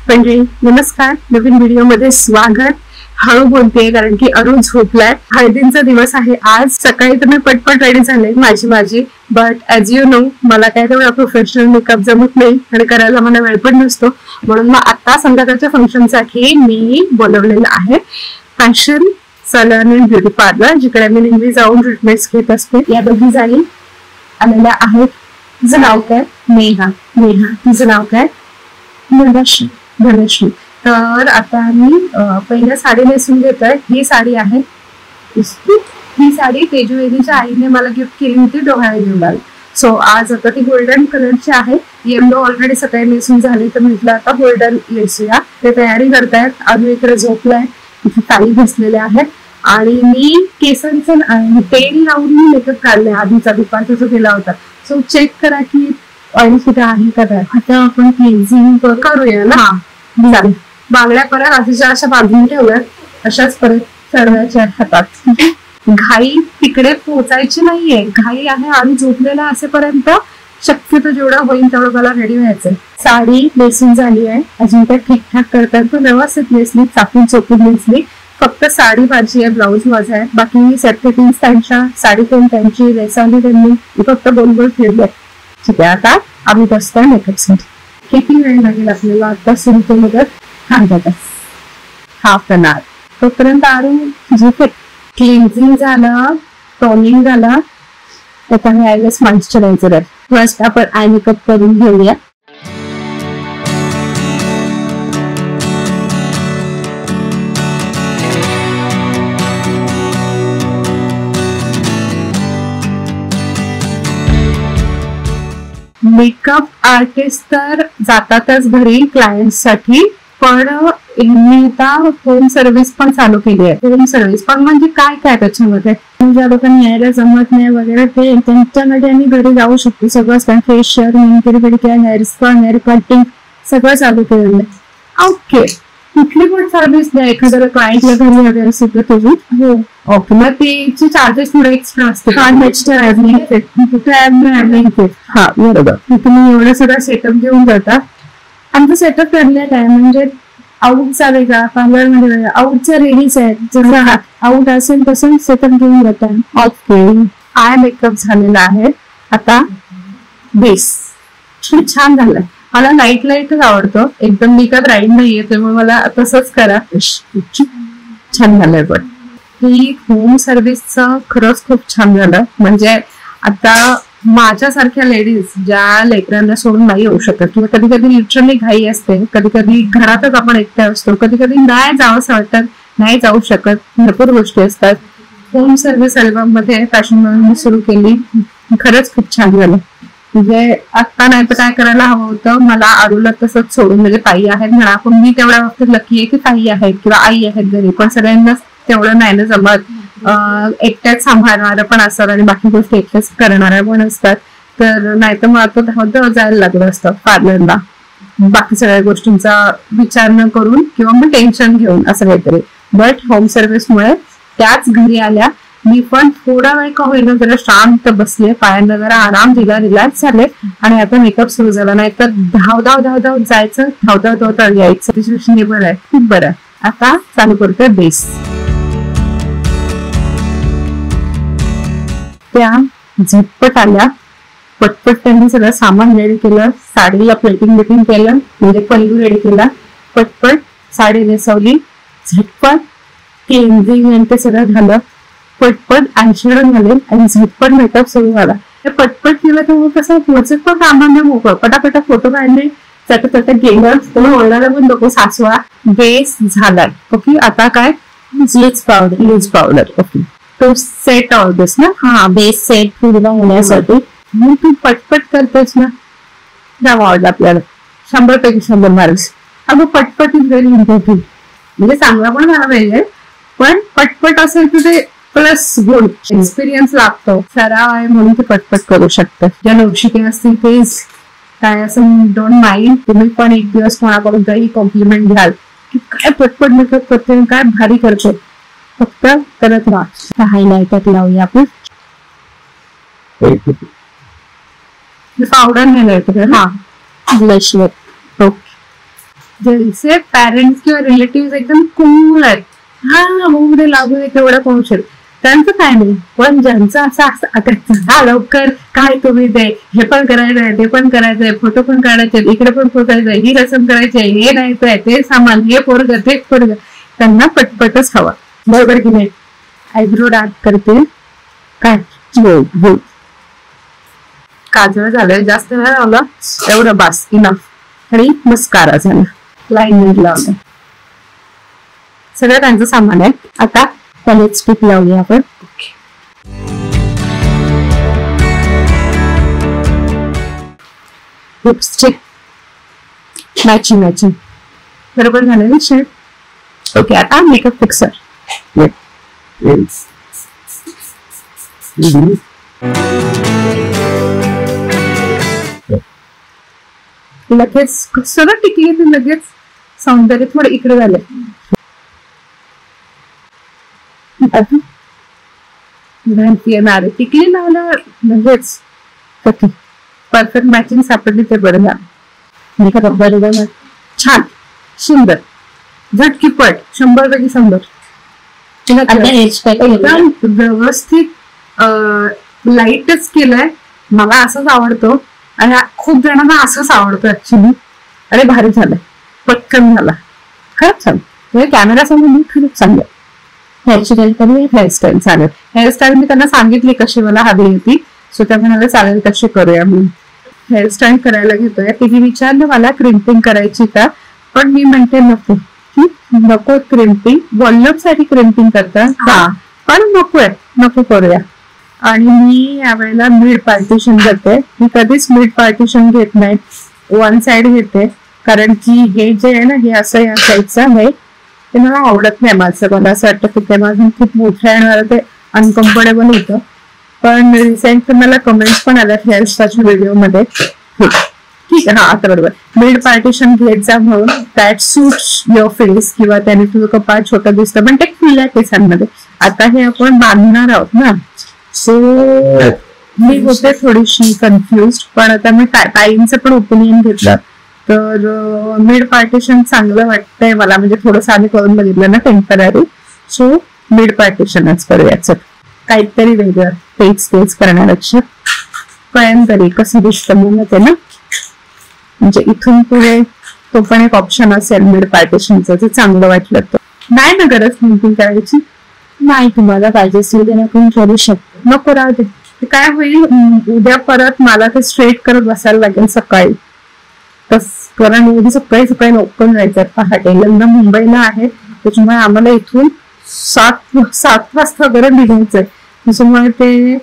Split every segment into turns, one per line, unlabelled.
मंडळी नमस्कार, नवीन व्हिडिओ मध्ये स्वागत. हळू बोलतेय कारण की अरुण झोपलाय. हळदींचा दिवस आहे आज. सकाळी तर मी पटपट रेडी झाले माझी बट ऍज यू नो मला काय तेवढा प्रोफेशनल मेकअप जमत नाही आणि करायला मला वेळ पण नसतो. म्हणून मग आता संध्याकाळच्या फंक्शन साठी मी बोलवलेलं आहे fashion salon and beauty parlour, जिकडे मी नेहमी जाऊन ट्रीटमेंट्स घेत असते. या दोघी जणी आलेल्या आहेत. तिचं नाव काय? नेहा. तिचं नाव काय? धनश्री. तर आता मी पहिल्या साडी नेसून घेतोय. ही साडी आहे. ही साडी तेजवेदीच्या आईने मला गिफ्ट केली होती डोहाळे जेवणाला. सो आज आता ती गोल्डन कलरची आहे. येलो ऑलरेडी सकाळी नेसून झाली तर म्हटलं आता गोल्डन नेसूया. ते तयारी करतायत. अजून इकडे झोपलाय. इथे ताई बसलेले आहेत आणि मी केसांचं तेल लावून मी मेकअप काढले. आधीचा दुपारचा जो केला होता. सो चेक करा की ऑइल कुठे आहे का. आता आपण क्लिन्झिंग करूया ना. चालेल. बांगड्या परत अशा बांधून ठेवल्यात. अशाच परत चढवायच्या हातात. घाई तिकडे पोहोचायची नाहीये. घाई आहे आणि झोपलेला असेपर्यंत शक्यतो जेवढं होईल तेवढं मला रेडी व्हायचंय. साडी नेसून झाली आहे. अजून काय ठीकठाक करतात पण व्यवस्थित नेसली, चापून चोपून नेसली. फक्त साडी माझी आहे, ब्लाऊज माझा आहे. बाकी सेटफिटिंग त्यांच्या, साडी पण त्यांची, रेसावली त्यांनी. फक्त गोल फिरले. ठीक आहे. आता आम्ही बसतोय मेकअप साठी. किती वेळ लागेल आपल्याला? आता सुरू केलं अर्धा तास, हाफ एन आवर. तोपर्यंत आरू झोपेत. क्लिन्झिंग झालं, टोनिंग झालं. आता मी आय गेस मॉइश्चरायझर आहे. फर्स्ट आपण आय मेकअप करून घेऊया. मेकअप आर्टिस्ट तर जातातच घरी क्लायंट साठी, पण मी आता होम सर्व्हिस पण चालू केली आहे. होम सर्व्हिस पण म्हणजे काय काय त्याच्यामध्ये, ज्या लोकांनी यायला जमत नाही वगैरे ते त्यांच्यामध्ये आम्ही घरी जाऊ शकतो. सगळं facial, manicure, hair spa, hair cutting सगळं चालू केलेलं आहे. ओके. कुठली पण सर्व्हिस द्या एखाद्या क्लायंटला घरी वगैरे सुद्धा तुझी. हो. ओके. मग त्याचे चार्जेस थोडे एक्स्ट्रा असते. हा बरोबर. तुम्ही एवढं सगळं सेटअप घेऊन जाता. आमचं सेटअप करण्यात आहे म्हणजे आउटचा वेगळा, पार्लर मध्ये वेगळा. आउटचा रेडीच आहे. जसं आउट असेल तसं सेटअप घेऊन जाता. ओके. आय मेकअप झालेला आहे. आता बेस छान झालाय. मला लाईटच आवडतं. एकदम मी काय ब्राईट नाहीये त्यामुळे मला तसंच करा. छान झालंय. पण ही होम सर्व्हिसचं खरंच खूप छान झालं. म्हणजे आता माझ्यासारख्या लेडीज ज्या लेकरांना सोडून नाही येऊ शकत किंवा कधी कधी लिटरली घाई असते, कधी कधी घरातच आपण एकट्या असतो, कधी कधी नाही जावंसं वाटतं, नाही जाऊ शकत, भरपूर गोष्टी असतात. होम सर्व्हिस अल्बम मध्ये फॅशन म्हणून सुरू केली. खरंच खूप छान झालं. म्हणजे आता नाही तर काय करायला हवं होतं मला आरूला तसंच सोडून. म्हणजे ताई आहेत म्हणा, पण मी तेवढ्या बाबतीत लकी आहे की ताई आहेत किंवा आई आहेत घरी. पण सगळ्यांना तेवढं नाही ना जमत. एकट्याच सांभाळणारं पण असतात आणि बाकी गोष्टी एकट्याच करणाऱ्या पण असतात. तर नाही तर मग आता धावत जायला लागलं असतं पार्लरला, बाकी सगळ्या गोष्टींचा विचार न करून किंवा मग टेन्शन घेऊन असं काहीतरी. बट होम सर्व्हिसमुळे त्याच घरी आल्या. मी पण थोडा वेळ का होईना जरा शांत बसले, पायांना जरा आराम दिला, रिलॅक्स झाले आणि आता मेकअप सुरू झाला. नाही तर धाव जायचं, धाव यायचं. सिच्युएशन हे बरं आहे, खूप बरं आहे. आता चालू करतोय बेस. त्या झटपट आल्या. पटपट त्यांनी सगळं सामान रेडी केलं. साडीला प्लेटिंग केलं, म्हणजे पल्लू रेडी केला. पटपट साडी नेसवली. झटपट क्लिन्झिंग आणि ते सगळं झालं. पटपट आयशॅडो झाले आणि झटपट मेकअप सुरू झाला. पटपट केलं तर कसं पुढचं पण कामाने मोकळं. पटापटा फोटो काढले, चटपट गेलं. तुम्ही ओरडायला पण नको सासवा. बेस झालाय. ओके. आता काय? Loose powder. ओके. तो सेट ऑर्डर्स ना. हा, बेस सेट पूर्ण होण्यासाठी मग तू पटपट करतेस ना. जावं आवडलं आपल्याला. 100 पैकी 100 मार्क्स. अगं पटपट इज व्हेरी इम्पॉर्टंट. म्हणजे चांगला पण झाला पाहिजे, पण पटपट असेल तर ते प्लस गुड एक्सपिरियन्स लागतो. सराव आहे म्हणून ते पटपट करू शकतात. ज्या नवशिके असतील तेच काय असं डोंट माइंड. तुम्ही पण एक दिवस कोणाकडून काही कॉम्प्लिमेंट घ्याल की काय पटपट मेकअप करते, काय भारी करते. फक्त करत राहा. हायलायटर लावूया आपण. पावडर नाही लावायचं. हा, ब्लशवर. ओके. ज्यांचे पॅरेंट्स किंवा रिलेटिव्ह एकदम कूल आहेत, हा मध्ये लागू आहे तेवढं पोहोचेल, त्यांचं काय नाही. पण ज्यांचं असं हा लवकर काय तुम्ही ते हे पण करायचंय, ते पण करायचंय, फोटो पण काढायचे, इकडे पण फोटायचंय, ही रसम करायची, हे नाहीचंय, ते सामान, हे पोरग, ते पोरग, त्यांना पटपटच हवा. बरोबर की नाही? आयब्रो डार्क करते काय, काजळ झालंय, जास्त वेळ लावला एवढं बास, इनफ. आणि मस्कारा झाला, लाईन लावलं, सगळं त्यांचं सामान आहे. आता लिपस्टिक लावूया आपण. लिपस्टिक मॅचिंग बरोबर झालं ना शेड. ओके, आता मेकअप फिक्सर. लगेच सगळं टिकली तर लगेच सौंदर्य थोडं इकडे झालं. येणार टिकली लावल्यावर लगेच परफेक्ट मॅचिंग सापडली ते बरं झालं. बरोबर, छान, सुंदर, झटकीपट, 100 एकदम व्यवस्थित लाईटच केलंय. मला असंच आवडतो आणि खूप जणांना असंच आवडतं ऍक्च्युली. अरे भारी झालं, पटकन झाला, खरंच छान. कॅमेरा समोर खरंच चांगलं. हेअरस्टाईल करूया. हेअरस्टाईल चालेल. हेअरस्टाईल मी त्यांना सांगितली कशी मला हवी होती, सो त्या म्हणाले चालेल कशी करूया. मी हेअरस्टाईल करायला घेतोय. तिने विचारलं मला क्रिम्पिंग करायची का, पण मी म्हणते नको क्रिम्पिंग, वॉल्युम साठी क्रिम्पिंग करतात हा, पण नको करूया. आणि मी यावेळेला मिड पार्टिशन करते. मी कधीच मिड पार्टिशन घेत नाही, वन साइड घेते, कारण की हे जे आहे ना, हे असं या साईडचं आहे ते मला आवडत नाही. मला असं वाटतं की ते माझं खूप मोठं आहे आणि ते अनकम्फर्टेबल होतं. पण रिसेंट मला कमेंट्स पण आल्या हेअरस्टाईलच्या व्हिडिओमध्ये. ठीक आहे, हा आता बरोबर मिड पार्टिशन घ्यायचा म्हणून दॅट सूट्स युअर फेस, किंवा त्याने तुझं कपाळ छोटं दिसतं, पण ते खुल्या केसांमध्ये. आता हे आपण बांधणार आहोत ना, सो मी होते थोडीशी कन्फ्युज. पण आता मी ताईंचं पण ओपिनियन घेतलं तर मिड पार्टिशन चांगलं वाटतंय मला. म्हणजे थोडंसं आम्ही करून बघितलं ना टेम्पररी, सो मिड पार्टिशनच करूयाच. काहीतरी वेगळं, तेच करण्यापेक्षा कळेल तरी कसं दिसतं म्हणून ते ना. म्हणजे इथून पुढे तो पण एक ऑप्शन असेल मिड पार्टिशनचं, ते चांगलं वाटलं तर. नाही ना गरज पेंटिंग करायची, नाही तुम्हाला पाहिजे असेल आपण करू शकतो. नको राहू दे. काय होईल, उद्या परत मला ते स्ट्रेट करत बसायला लागेल सकाळी. कारण उद्या सकाळी लवकर जायचं पहाटे. लग्न मुंबईला आहे, त्याच्यामुळे आम्हाला इथून 7 वाजता वगैरे निघायचंय. त्याच्यामुळे ते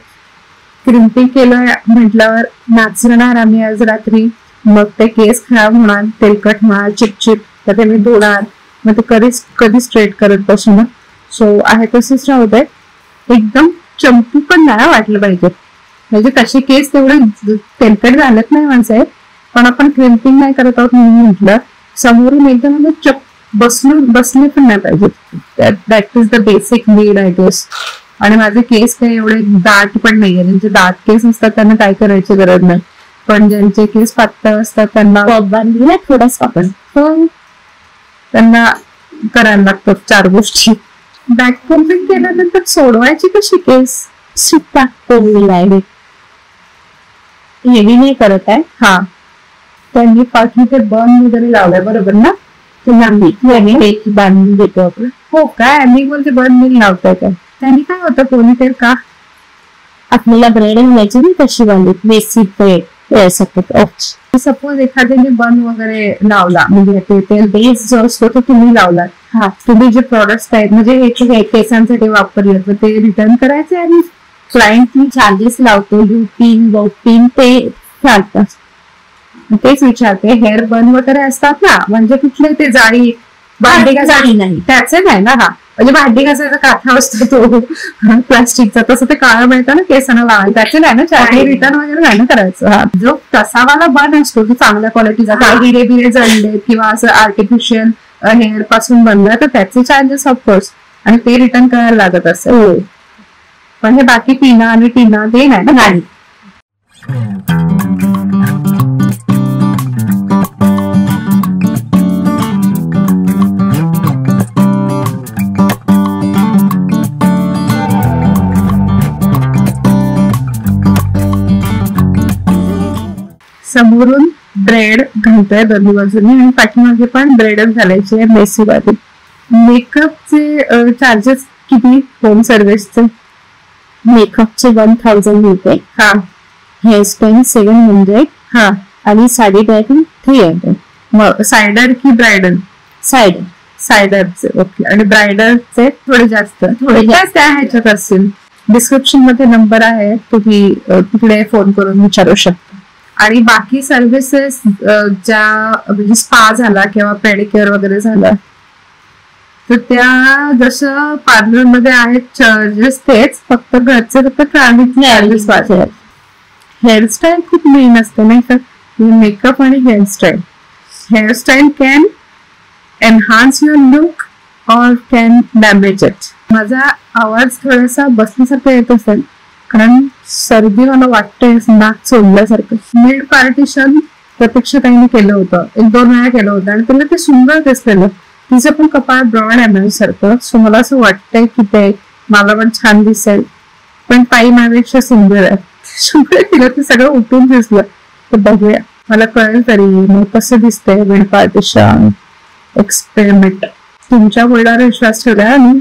क्रिम्पिंग केलं म्हटल्यावर नाचणार आम्ही आज रात्री. मग ते केस खराब होणार, तेलकट होणार, चिपचिप, तर ते मी धुणार, मग ते कधी स्ट्रेट करत बसणार. सो आहे तसंच राहू दे. एकदम चंपू पण नाही वाटलं पाहिजे. म्हणजे तसे केस तेवढे तेलकट झालेत नाही माझे, पण आपण क्रिम्पिंग नाही करत आहोत म्हणून म्हटलं. समोरून एकदम बसले पण नाही पाहिजे. That is the basic need I guess. आणि माझे केस काही एवढे दाट पण नाहीये. ज्यांचे दाट केस असतात त्यांना काय करायची गरज नाही, पण ज्यांचे केस पातळ असतात त्यांना थोडासा आपण त्यांना करायला लागतात 4 गोष्टी. बॅक कोम्बिंग केल्यानंतर सोडवायची कशी केस? सुट्टा कोंबीला हेवी नाही करत आहे. हा, त्यांनी पाठी ते बन वगैरे लावलाय बरोबर ना. तुम्ही बांधून देतो आपण. हो काय, मी बोलते बन मी लावताय काय, त्यांनी काय होतं पोनीटेल का आपल्याला ब्रेड घ्यायची नाही तशी बांधली बेसिक सपोज एखाद्याने बन वगैरे लावला, म्हणजे ते बेस जो असतो तो तुम्ही लावला, हा तुम्ही जे प्रोडक्ट्स आहेत म्हणजे हे केसांसाठी वापरले तर ते रिटर्न करायचे आणि क्लायंट चार्जेस लावतो, युपिन वॉपिन ते चालतात. तेच विचारते, हेअर बन वगैरे असतात ना, म्हणजे कुठले ते जाळी भांडी जाळी नाही त्याचे नाही ना. हा म्हणजे भांडी घासायचा काथा असतो तो प्लास्टिकचा, तसं ते काळं मिळतं ना केसांना लावायला, त्याचे नाही ना चार्ज रिटर्न वगैरे नाही ना करायचं. हा जो तसावाला बन असतो तो चांगल्या क्वालिटीचा, काय हिरे बिरे जळले किंवा असं आर्टिफिशियल हेअर पासून बनलं तर त्याचे चार्जेस ऑफकोर्स, आणि ते रिटर्न करायला लागत असेल. पण हे बाकी टीना आणि टीना ते नाही ना. नाही समोरून ब्रेड घालतोय दोन्ही बाजूनी आणि पाठीमागे पण ब्रेडच घालायची आहे मेसी वाली. मेकअपचे चार्जेस किती होम सर्व्हिसचे?
मेकअपचे 1000 मिळते.
हा.
हेअरस्टाईल 700.
हा.
आणि साडी पॅकिंग 300.
मग सायडर की ब्रायडल? सायडरचे. ओके. आणि ब्रायडलचे थोडे जास्त त्या ह्याच्यात असतील. डिस्क्रिप्शन मध्ये नंबर आहे, तुम्ही तिकडे फोन करून विचारू शकता. आणि बाकी सर्व्हिसेस ज्या म्हणजे स्पा झाला किंवा पेडिक्युअर वगैरे झाला तर त्या जसं पार्लर मध्ये आहेत चार्जेस तेच, फक्त घरचे फक्त ट्रॅव्हलिंग चार्जेस वाढतात. हेअरस्टाईल खूप मेन असते नाही का? मेकअप आणि hairstyle can enhance your look और कॅन डॅमेज इट. माझा आवाज थोडासा बसल्यासारखा येत असेल कारण सर्दी मला वाटतंय नाक सोडल्यासारखं. मिड पार्टिशन प्रतीक्षाताईने केलं होतं, 1-2 वेळा केलं होतं आणि तिला ते सुंदर दिसलेलं. तिचं पण कपाळ ब्रॉड आहे माझ्यासारखं, सो मला असं वाटतंय की ते मला पण छान दिसेल. पण ताई माझ्यापेक्षा सुंदर आहे, तिला ते सगळं उठून दिसलं. तर बघूया, मला कळेल तरी मग कसं दिसतंय मिड पार्टिशन एक्सपेरिमेंट. तुमच्या बोलण्यावर विश्वास ठेवला आणि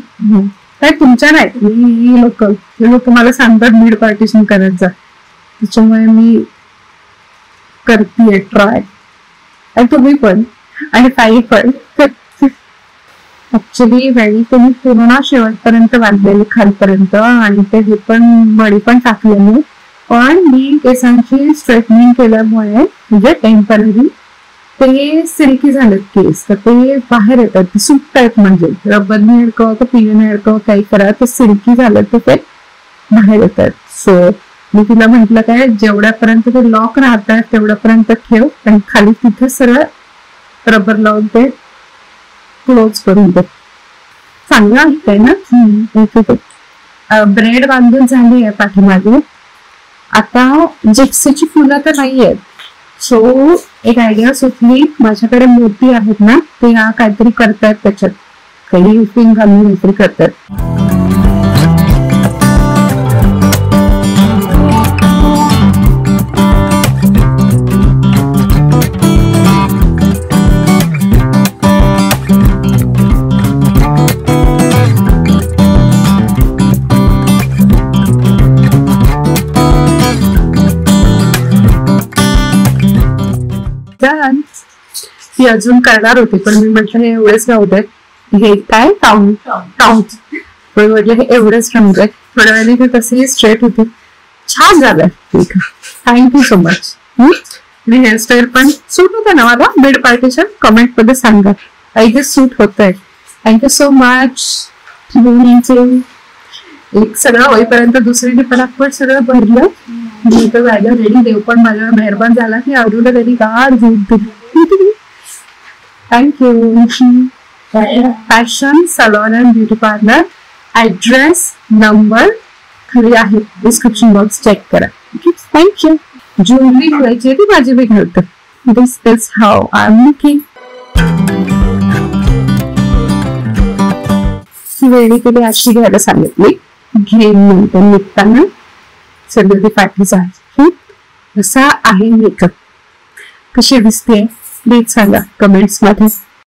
काय तुमच्या नाही, मी लोक मला सांगतात मिड पार्टिशन करायचं, त्याच्यामुळे मी करतीये ट्राय. आणि तुम्ही पण आणि ताई पण. ऍक्च्युली वेळी तुम्ही पूर्ण शेवटपर्यंत बांधलेली खालपर्यंत आणि ते हे पण मडी पण टाकलेली. पण मी केसांची स्ट्रेटनिंग केल्यामुळे म्हणजे टेम्पररी ते सिल्की झालेत केस, तर ते बाहेर येतात, ते सुटतायत. म्हणजे रबरने अडकव तर पिण्याने अडकव काही करा, ते सिल्की झालं तर ते बाहेर येतात. सो मी तिला म्हंटल काय जेवढ्यापर्यंत ते लॉक राहतात तेवढ्यापर्यंत ठेव आणि खाली तिथे सरळ रबर लावून ते क्लोज करून दे. चांगलं आहे ना. ब्रेड बांधून झाली आहे पाठीमागे. आता जिप्सीची फुलं तर नाही आहेत, सो एक आयडिया सुचली. माझ्याकडे मोती आहेत ना, ते काहीतरी करतायत, त्याच्यात काही पिंग घालून काहीतरी करतात. ती अजून करणार होती पण मी म्हटलं हे एवढेच राहू देत. हे काय टाउन पण म्हटलं हे एवढेच राहू देत. थोड्या वेळाने ते तसेही स्ट्रेट होते. छान झालं. Thank you so much. आणि हेअरस्टाईल पण सूट होतं ना मला मिड पार्टिशन? कमेंट मध्ये सांगा. आय गेस सूट होत आहे. Thank you so much. एक सगळं होईपर्यंत दुसरीने पराकपट सगळं भरलं. मी तर जायला रेडी. देव पण माझ्या मेहरबान झाला की अजून तरी गाड झूट दिली. Thank you. Fashion salon and beauty parlour. Address number खाली आहे, डिस्क्रिप्शन बॉक्स चेक करा. थँक्यू. ज्वेलरी घालायची ती माझी मी घालतो. This is how I am looking. ही वेळी कधी अशी घ्यायला सांगितली, घेऊन नंतर निघताना सगळं ते पाठीच आहे. असा आहे मेकअप. कशी दिसते प्लीज सांगा कमेंट्स मध्ये.